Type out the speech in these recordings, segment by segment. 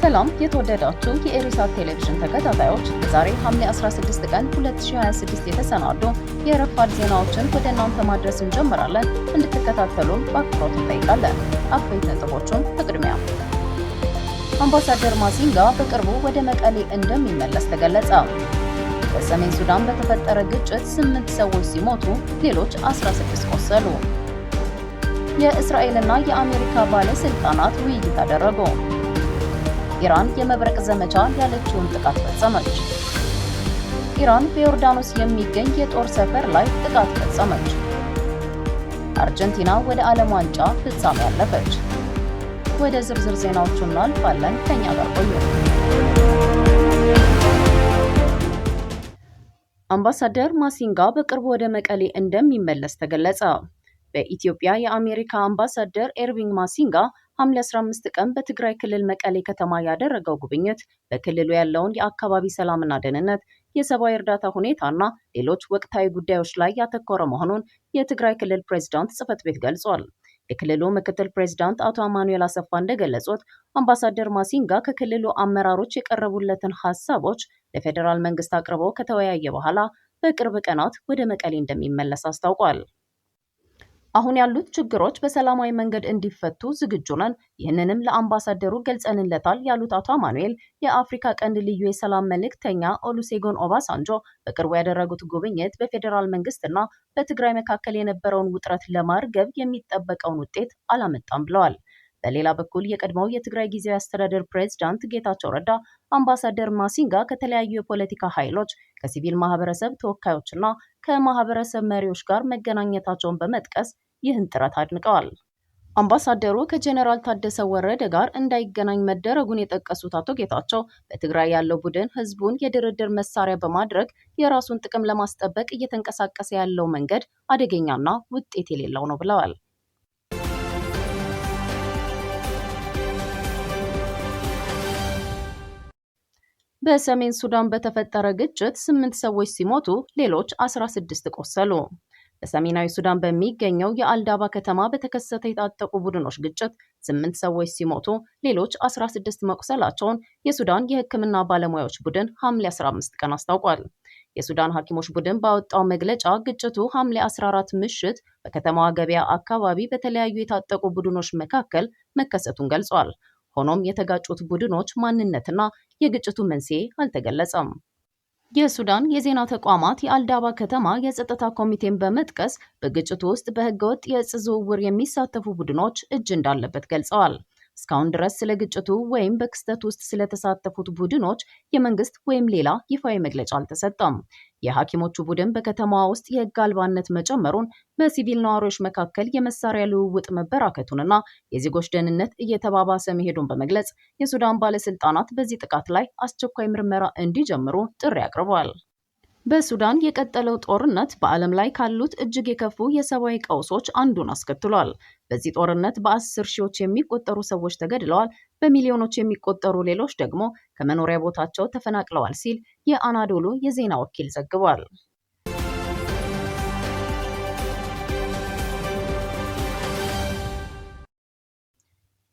ሰላም የተወደዳችሁ የኤሪሳት ቴሌቪዥን ተከታታዮች ዛሬ ሐምሌ 16 ቀን 2026 የተሰናዱ የረፋድ ዜናዎችን ወደ እናንተ ማድረስ እንጀምራለን። እንድትከታተሉን በአክብሮት እንጠይቃለን። አበይት ነጥቦቹን በቅድሚያ አምባሳደር ማሲንጋ በቅርቡ ወደ መቀሌ እንደሚመለስ ተገለጸ። በሰሜን ሱዳን በተፈጠረ ግጭት 8 ሰዎች ሲሞቱ ሌሎች 16 ቆሰሉ። የእስራኤልና የአሜሪካ ባለስልጣናት ውይይት አደረጉ። ኢራን የመብረቅ ዘመቻ ያለችውን ጥቃት ፈጸመች። ኢራን በዮርዳኖስ የሚገኝ የጦር ሰፈር ላይ ጥቃት ፈጸመች። አርጀንቲና ወደ ዓለም ዋንጫ ፍጻሜ ያለፈች። ወደ ዝርዝር ዜናዎቹ እናልፋለን። ከኛ ጋር ቆዩ። አምባሳደር ማሲንጋ በቅርቡ ወደ መቀሌ እንደሚመለስ ተገለጸ። በኢትዮጵያ የአሜሪካ አምባሳደር ኤርቪንግ ማሲንጋ ሐምሌ 15 ቀን በትግራይ ክልል መቀሌ ከተማ ያደረገው ጉብኝት በክልሉ ያለውን የአካባቢ ሰላምና ደህንነት፣ የሰብአዊ እርዳታ ሁኔታና ሌሎች ወቅታዊ ጉዳዮች ላይ ያተኮረ መሆኑን የትግራይ ክልል ፕሬዝዳንት ጽሕፈት ቤት ገልጿል። የክልሉ ምክትል ፕሬዝዳንት አቶ አማኑኤል አሰፋ እንደገለጹት አምባሳደር ማሲንጋ ከክልሉ አመራሮች የቀረቡለትን ሀሳቦች ለፌዴራል መንግስት አቅርቦ ከተወያየ በኋላ በቅርብ ቀናት ወደ መቀሌ እንደሚመለስ አስታውቋል። አሁን ያሉት ችግሮች በሰላማዊ መንገድ እንዲፈቱ ዝግጁ ነን፣ ይህንንም ለአምባሳደሩ ገልጸንለታል ያሉት አቶ አማኑኤል የአፍሪካ ቀንድ ልዩ የሰላም መልእክተኛ ኦሉሴጎን ኦባሳንጆ በቅርቡ ያደረጉት ጉብኝት በፌዴራል መንግስትና በትግራይ መካከል የነበረውን ውጥረት ለማርገብ የሚጠበቀውን ውጤት አላመጣም ብለዋል። በሌላ በኩል የቀድሞው የትግራይ ጊዜያዊ አስተዳደር ፕሬዝዳንት ጌታቸው ረዳ አምባሳደር ማሲንጋ ከተለያዩ የፖለቲካ ኃይሎች፣ ከሲቪል ማህበረሰብ ተወካዮችና ከማህበረሰብ መሪዎች ጋር መገናኘታቸውን በመጥቀስ ይህን ጥረት አድንቀዋል። አምባሳደሩ ከጄኔራል ታደሰ ወረደ ጋር እንዳይገናኝ መደረጉን የጠቀሱት አቶ ጌታቸው በትግራይ ያለው ቡድን ህዝቡን የድርድር መሳሪያ በማድረግ የራሱን ጥቅም ለማስጠበቅ እየተንቀሳቀሰ ያለው መንገድ አደገኛና ውጤት የሌለው ነው ብለዋል። በሰሜን ሱዳን በተፈጠረ ግጭት 8 ሰዎች ሲሞቱ ሌሎች 16 ቆሰሉ። በሰሜናዊ ሱዳን በሚገኘው የአልዳባ ከተማ በተከሰተ የታጠቁ ቡድኖች ግጭት 8 ሰዎች ሲሞቱ ሌሎች 16 መቁሰላቸውን የሱዳን የሕክምና ባለሙያዎች ቡድን ሐምሌ 15 ቀን አስታውቋል። የሱዳን ሐኪሞች ቡድን ባወጣው መግለጫ ግጭቱ ሐምሌ 14 ምሽት በከተማዋ ገበያ አካባቢ በተለያዩ የታጠቁ ቡድኖች መካከል መከሰቱን ገልጿል። ሆኖም የተጋጩት ቡድኖች ማንነትና የግጭቱ መንስኤ አልተገለጸም። የሱዳን የዜና ተቋማት የአልዳባ ከተማ የጸጥታ ኮሚቴን በመጥቀስ በግጭቱ ውስጥ በህገወጥ የእጽ ዝውውር የሚሳተፉ ቡድኖች እጅ እንዳለበት ገልጸዋል። እስካሁን ድረስ ስለ ግጭቱ ወይም በክስተት ውስጥ ስለተሳተፉት ቡድኖች የመንግስት ወይም ሌላ ይፋዊ መግለጫ አልተሰጠም። የሐኪሞቹ ቡድን በከተማዋ ውስጥ የህግ አልባነት መጨመሩን፣ በሲቪል ነዋሪዎች መካከል የመሳሪያ ልውውጥ መበራከቱንና የዜጎች ደህንነት እየተባባሰ መሄዱን በመግለጽ የሱዳን ባለስልጣናት በዚህ ጥቃት ላይ አስቸኳይ ምርመራ እንዲጀምሩ ጥሪ አቅርበዋል። በሱዳን የቀጠለው ጦርነት በዓለም ላይ ካሉት እጅግ የከፉ የሰብአዊ ቀውሶች አንዱን አስከትሏል። በዚህ ጦርነት በ10 ሺዎች የሚቆጠሩ ሰዎች ተገድለዋል፣ በሚሊዮኖች የሚቆጠሩ ሌሎች ደግሞ ከመኖሪያ ቦታቸው ተፈናቅለዋል ሲል የአናዶሉ የዜና ወኪል ዘግቧል።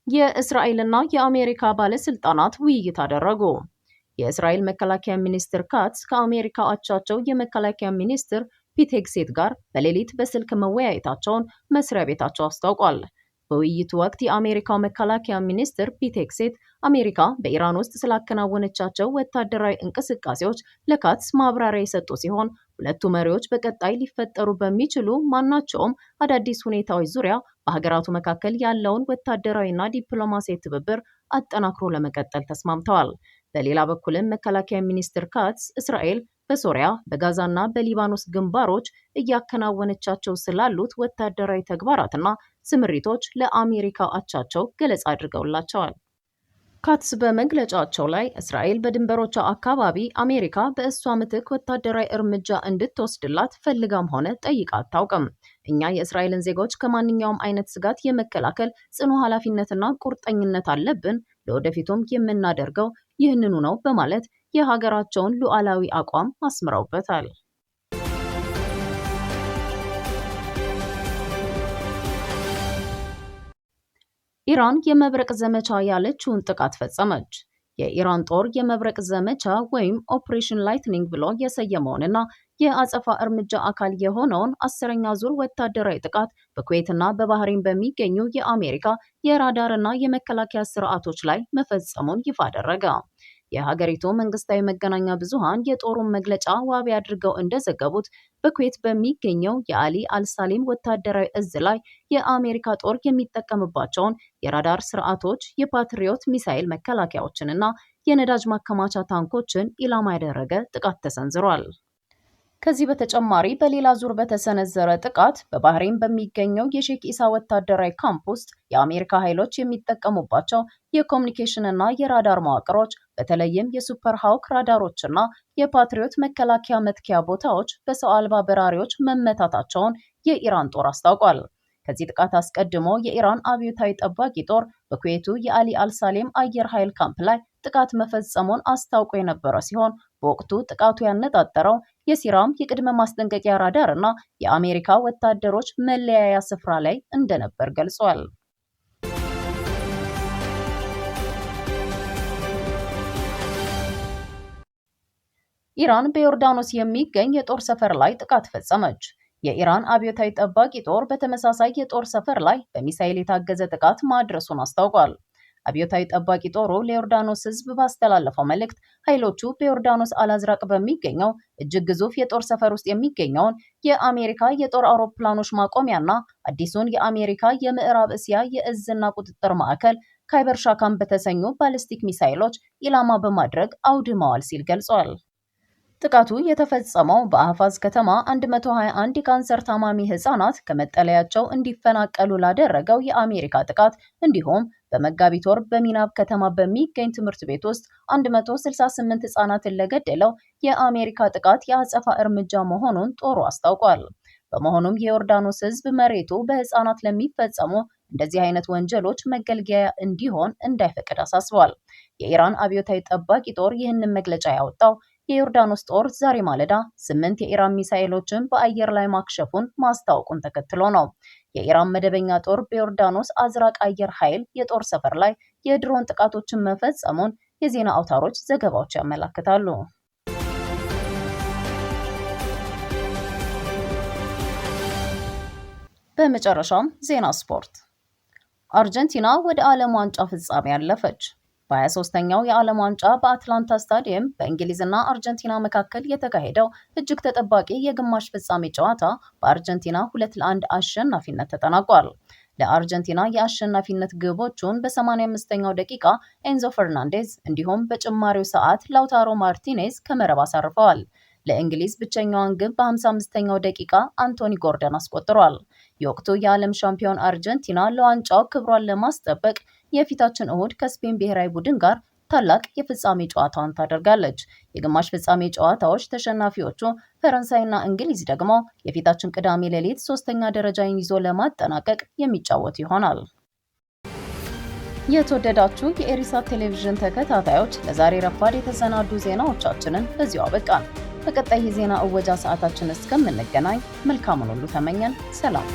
የእስራኤልና የአሜሪካ ባለስልጣናት ውይይት አደረጉ። የእስራኤል መከላከያ ሚኒስትር ካትስ ከአሜሪካ አቻቸው የመከላከያ ሚኒስትር ፒት ሄግሴት ጋር በሌሊት በስልክ መወያየታቸውን መስሪያ ቤታቸው አስታውቋል። በውይይቱ ወቅት የአሜሪካው መከላከያ ሚኒስትር ፒት ሄግሴት አሜሪካ በኢራን ውስጥ ስላከናወነቻቸው ወታደራዊ እንቅስቃሴዎች ለካትስ ማብራሪያ የሰጡ ሲሆን ሁለቱ መሪዎች በቀጣይ ሊፈጠሩ በሚችሉ ማናቸውም አዳዲስ ሁኔታዎች ዙሪያ በሀገራቱ መካከል ያለውን ወታደራዊና ዲፕሎማሲያዊ ትብብር አጠናክሮ ለመቀጠል ተስማምተዋል። በሌላ በኩልም መከላከያ ሚኒስትር ካትስ እስራኤል በሶሪያ በጋዛና በሊባኖስ ግንባሮች እያከናወነቻቸው ስላሉት ወታደራዊ ተግባራትና ስምሪቶች ለአሜሪካ አቻቸው ገለጻ አድርገውላቸዋል። ካትስ በመግለጫቸው ላይ እስራኤል በድንበሮቿ አካባቢ አሜሪካ በእሷ ምትክ ወታደራዊ እርምጃ እንድትወስድላት ፈልጋም ሆነ ጠይቃ አታውቅም። እኛ የእስራኤልን ዜጎች ከማንኛውም አይነት ስጋት የመከላከል ጽኑ ኃላፊነትና ቁርጠኝነት አለብን፣ ለወደፊቱም የምናደርገው ይህንኑ ነው በማለት የሀገራቸውን ሉዓላዊ አቋም አስምረውበታል። ኢራን የመብረቅ ዘመቻ ያለችውን ጥቃት ፈጸመች። የኢራን ጦር የመብረቅ ዘመቻ ወይም ኦፕሬሽን ላይትኒንግ ብሎ የሰየመውንና የአጸፋ እርምጃ አካል የሆነውን 10ኛ ዙር ወታደራዊ ጥቃት በኩዌትና በባህሬን በሚገኙ የአሜሪካ የራዳርና የመከላከያ ስርዓቶች ላይ መፈጸሙን ይፋ አደረገ። የሀገሪቱ መንግስታዊ መገናኛ ብዙሃን የጦሩን መግለጫ ዋቢ አድርገው እንደዘገቡት በኩዌት በሚገኘው የአሊ አልሳሌም ወታደራዊ እዝ ላይ የአሜሪካ ጦር የሚጠቀምባቸውን የራዳር ስርዓቶች፣ የፓትሪዮት ሚሳኤል መከላከያዎችንና የነዳጅ ማከማቻ ታንኮችን ኢላማ ያደረገ ጥቃት ተሰንዝሯል። ከዚህ በተጨማሪ በሌላ ዙር በተሰነዘረ ጥቃት በባህሬን በሚገኘው የሼክ ኢሳ ወታደራዊ ካምፕ ውስጥ የአሜሪካ ኃይሎች የሚጠቀሙባቸው የኮሙኒኬሽንና የራዳር መዋቅሮች በተለይም የሱፐር ሃውክ ራዳሮችና የፓትሪዮት መከላከያ መትኪያ ቦታዎች በሰው አልባ በራሪዎች መመታታቸውን የኢራን ጦር አስታውቋል። ከዚህ ጥቃት አስቀድሞ የኢራን አብዮታዊ ጠባቂ ጦር በኩዌቱ የአሊ አልሳሌም አየር ኃይል ካምፕ ላይ ጥቃት መፈጸሙን አስታውቆ የነበረ ሲሆን በወቅቱ ጥቃቱ ያነጣጠረው የሲራም የቅድመ ማስጠንቀቂያ ራዳር እና የአሜሪካ ወታደሮች መለያያ ስፍራ ላይ እንደነበር ገልጿል። ኢራን በዮርዳኖስ የሚገኝ የጦር ሰፈር ላይ ጥቃት ፈጸመች። የኢራን አብዮታዊ ጠባቂ ጦር በተመሳሳይ የጦር ሰፈር ላይ በሚሳኤል የታገዘ ጥቃት ማድረሱን አስታውቋል። አብዮታዊ ጠባቂ ጦሩ ለዮርዳኖስ ሕዝብ ባስተላለፈው መልእክት ኃይሎቹ በዮርዳኖስ አልአዝራቅ በሚገኘው እጅግ ግዙፍ የጦር ሰፈር ውስጥ የሚገኘውን የአሜሪካ የጦር አውሮፕላኖች ማቆሚያና አዲሱን የአሜሪካ የምዕራብ እስያ የእዝና ቁጥጥር ማዕከል ካይበር ሻካም በተሰኙ ባሊስቲክ ሚሳይሎች ኢላማ በማድረግ አውድመዋል ሲል ገልጿል። ጥቃቱ የተፈጸመው በአህፋዝ ከተማ 121 የካንሰር ታማሚ ህጻናት ከመጠለያቸው እንዲፈናቀሉ ላደረገው የአሜሪካ ጥቃት እንዲሁም በመጋቢት ወር በሚናብ ከተማ በሚገኝ ትምህርት ቤት ውስጥ 168 ህጻናትን ለገደለው የአሜሪካ ጥቃት የአጸፋ እርምጃ መሆኑን ጦሩ አስታውቋል። በመሆኑም የዮርዳኖስ ህዝብ መሬቱ በህጻናት ለሚፈጸሙ እንደዚህ አይነት ወንጀሎች መገልገያ እንዲሆን እንዳይፈቅድ አሳስቧል። የኢራን አብዮታዊ ጠባቂ ጦር ይህንን መግለጫ ያወጣው የዮርዳኖስ ጦር ዛሬ ማለዳ 8 የኢራን ሚሳኤሎችን በአየር ላይ ማክሸፉን ማስታወቁን ተከትሎ ነው። የኢራን መደበኛ ጦር በዮርዳኖስ አዝራቅ አየር ኃይል የጦር ሰፈር ላይ የድሮን ጥቃቶችን መፈጸሙን የዜና አውታሮች ዘገባዎች ያመለክታሉ። በመጨረሻም ዜና ስፖርት። አርጀንቲና ወደ ዓለም ዋንጫ ፍጻሜ ያለፈች። በ23ኛው የዓለም ዋንጫ በአትላንታ ስታዲየም በእንግሊዝና አርጀንቲና መካከል የተካሄደው እጅግ ተጠባቂ የግማሽ ፍጻሜ ጨዋታ በአርጀንቲና 2-1 አሸናፊነት ተጠናቋል። ለአርጀንቲና የአሸናፊነት ግቦቹን በ85ኛው ደቂቃ ኤንዞ ፈርናንዴዝ እንዲሁም በጭማሪው ሰዓት ላውታሮ ማርቲኔዝ ከመረብ አሳርፈዋል። ለእንግሊዝ ብቸኛዋን ግብ በ55ኛው ደቂቃ አንቶኒ ጎርደን አስቆጥሯል። የወቅቱ የዓለም ሻምፒዮን አርጀንቲና ለዋንጫው ክብሯን ለማስጠበቅ የፊታችን እሁድ ከስፔን ብሔራዊ ቡድን ጋር ታላቅ የፍጻሜ ጨዋታዋን ታደርጋለች። የግማሽ ፍጻሜ ጨዋታዎች ተሸናፊዎቹ ፈረንሳይና እንግሊዝ ደግሞ የፊታችን ቅዳሜ ሌሊት 3ኛ ደረጃን ይዞ ለማጠናቀቅ የሚጫወቱ ይሆናል። የተወደዳችሁ የኤሪሳት ቴሌቪዥን ተከታታዮች ለዛሬ ረፋድ የተሰናዱ ዜናዎቻችንን በዚሁ አበቃን። በቀጣይ የዜና እወጃ ሰዓታችን እስከምንገናኝ መልካሙን ሁሉ ተመኘን። ሰላም።